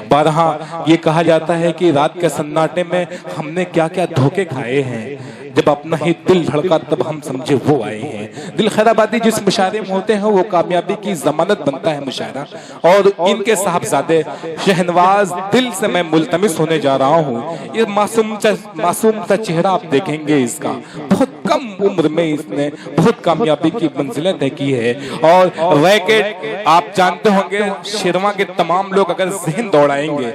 बारहा ये कहा जाता है कि रात के सन्नाटे में हमने क्या क्या धोखे खाए हैं, जब अपना ही दिल धड़का तब हम समझे वो आए हैं। दिल खैराबादी जिस मुशायरे में होते हैं वो कामयाबी की जमानत बनता है मुशायरा। और इनके साहबजादे शहनवाज दिल से मैं मुल्तमिस होने जा रहा हूँ। ये मासूम सा चेहरा आप देखेंगे इसका, बहुत कम उम्र में इसने बहुत कामयाबी की मंजिलें तय की है। और रैकेट आप जानते होंगे, शेरवा के तमाम लोग अगर जहन दौड़ाएंगे,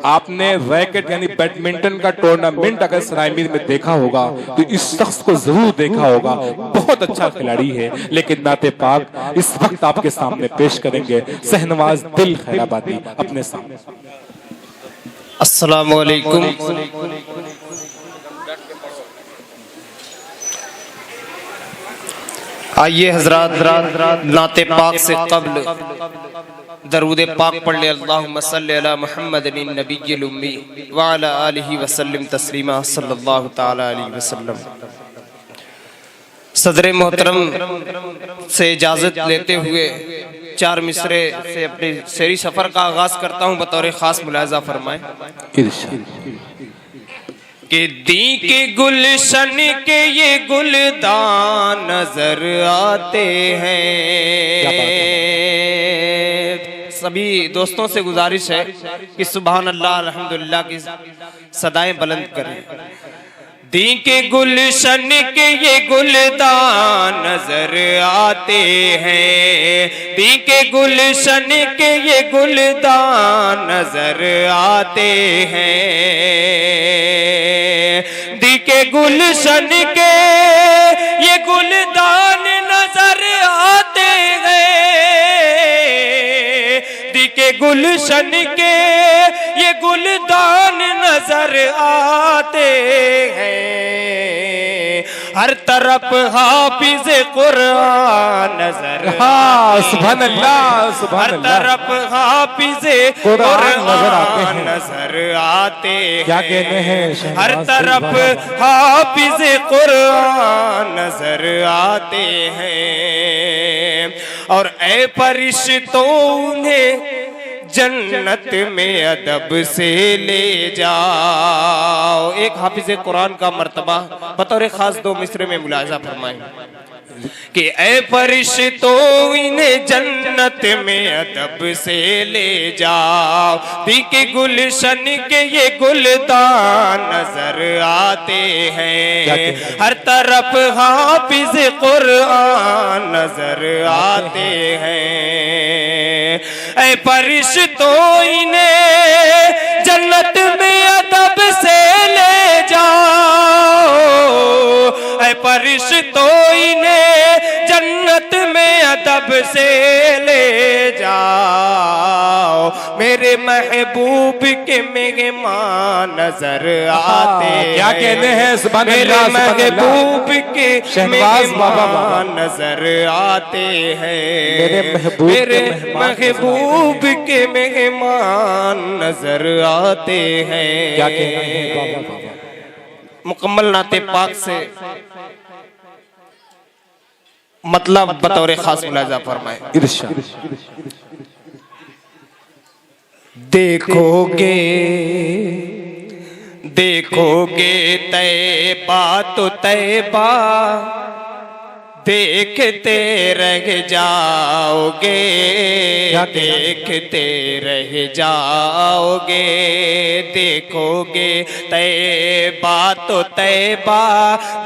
आपने रैकेट यानी बैडमिंटन का टूर्नामेंट अगर सरायमीर में देखा होगा तो इस शख्स को जरूर देखा होगा। बहुत अच्छा खिलाड़ी है। लेकिन नाते पाक इस वक्त आपके सामने पेश करेंगे शहनवाज दिल खैराबादी अपने सामने। अस्सलामु अलैकुम। आइए हजरात, नाते पाक से कब्ल दरूद पाक पढ़ ले। अल्लाहुम्मा सल्ली अला मुहम्मदिन नबिय्यिल उम्मी व अला आलिहि वसल्लम तस्लीमा सल्लल्लाहु तआला अलैहि वसल्लम। सदर मोहतरम से इजाज़त लेते हुए चार मिसरे से अपने शेरी सफ़र का आगाज़ करता हूँ। बतौर ख़ास मुलाज़ा फरमाएं कि दी के गुलशन के ये गुलदान नजर आते हैं। सभी दोस्तों से गुजारिश है कि सुभान अल्लाह अल्हम्दुलिल्लाह की सदाएं बुलंद करें। दी के गुलशन के ये गुलदान नजर आते हैं, दी के गुलशन के ये गुलदान नजर आते हैं, दी के गुलशन के ये गुलदान नजर आते हैं, दी के गुलशन के ये गुलदान नजर आते हैं। हर तरफ हाफिज कुरान नजर, सुभान अल्लाह, सुभान हर तरफ हाफिज कुरान नजर आते हैं। क्या कहते हैं, हर तरफ हाफिज कुरान नजर आते हैं। और ऐ फरिश्तों उन्हें जन्नत में अदब से ले जाओ। एक हाफिज कुरान का मर्तबा बतौर खास दो मिसरे में मुलाजा फरमाएं कि ऐ फरिश्तों इन्हें जन्नत में अदब से ले जाओ, दी के गुलशन के ये गुलदान नजर आते हैं। हर तरफ हाफिज कुरान नजर आते हैं। ऐ फरिश्तों इन्हें जन्नत में अदब से ले जाओ, ऐ फरिश्तों इन्हें जन्नत में अदब से ले जाओ। मेरे महबूब के मेहमान नजर आते हैं। क्या कहते हैं, सुभान अल्लाह, मेरे महबूब के मेहमान नजर आते हैं। मेरे महबूब के मेहमान नजर आते हैं। क्या कहना है, मुकम्मल नाते पाक से मतलब बतौर खास मुलाजा फरमाए। देखोगे देखोगे तैबा तो तैबा देखते रह जाओगे, देखते रह जाओगे। देखोगे तैबा तो तैबा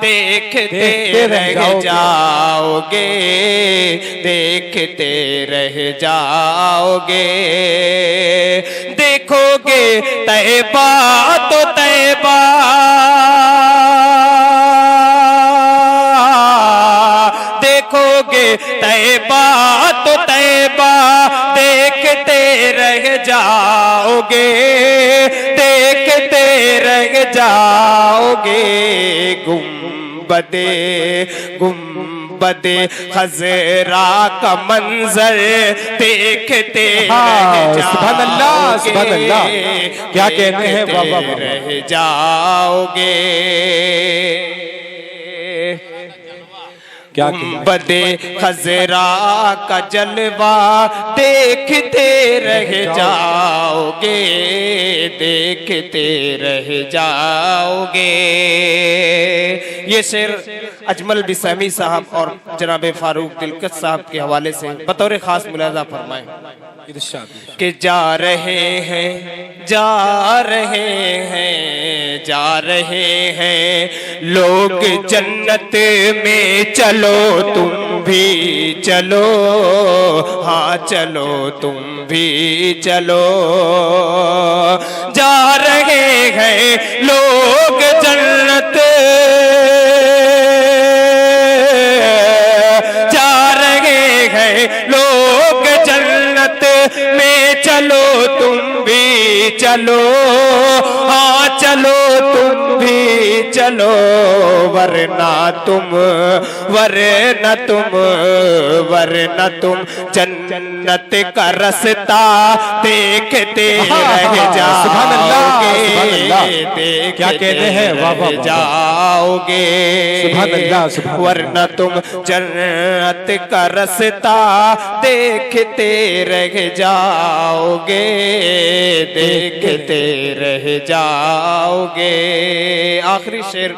देखते रह जाओगे, देखते रह जाओगे। देखोगे तैबा तो तैबा देखोगे तैबा तो तैबा देखते रह जाओगे, देखते रह जाओगे। गुंबदे गुंबदे खजरा का मंजर देखते रह जाओगे, क्या कहते हैं बाबा, रह जाओगे। क्या गुंबदे खजरा का जलवा देखते रह जाओगे, देखते रह जाओगे। ये शेर अजमल बिसामी साहब और जनाब फारूक दिलकश साहब के हवाले से बतौर खास मुलाजा फरमाए कि जा रहे हैं, जा रहे हैं, जा रहे हैं लोग जन्नत में, चलो तुम भी चलो, हाँ चलो तुम भी चलो। जा रहे हैं लोग जन्नत, जा रहे हैं लोग जन्नत में, चलो तुम भी चलो, हाँ चलो तुम भी चलो। वरना तुम जन्नत का रास्ता देखते रह जाओगे, क्या कहते हैं, वाह जाओगे। वरना तुम जन्नत का रास्ता देखते रह जाओगे, देखते रह जाओगे। आखिरी शेर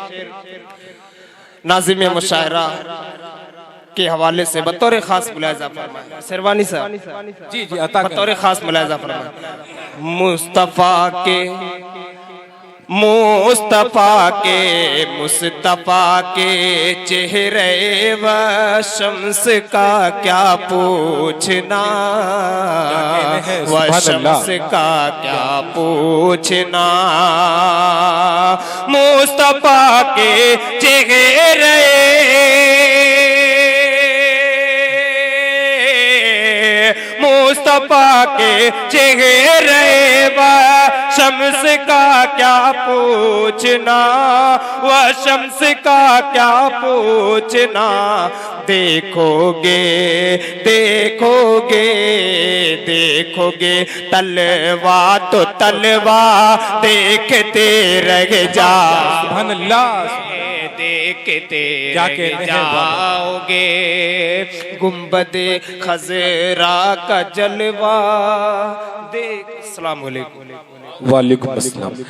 नाज़िम मुशायरा के हवाले से बतौर खास मुलाजा फरमाए शेरवानी साहब। जी जी अता बतौर खास मुलाजा फरमाए। मुस्तफ़ा के चेहरे व शम्स का क्या पूछना, व शम्स का क्या पूछना। मुस्तफ़ा के चेहरे मुस्तफ़ा के चेहरे व शम्स का क्या पूछना, व शम्स का क्या पूछना। देखोगे देखोगे देखोगे तलवा तो तलवा देखते रह जाओ, देखते रह जाओगे। गुंबदे खजरा का जलवा देख। अस्सलाम वालेकुम। वालेकुम अस्सलाम।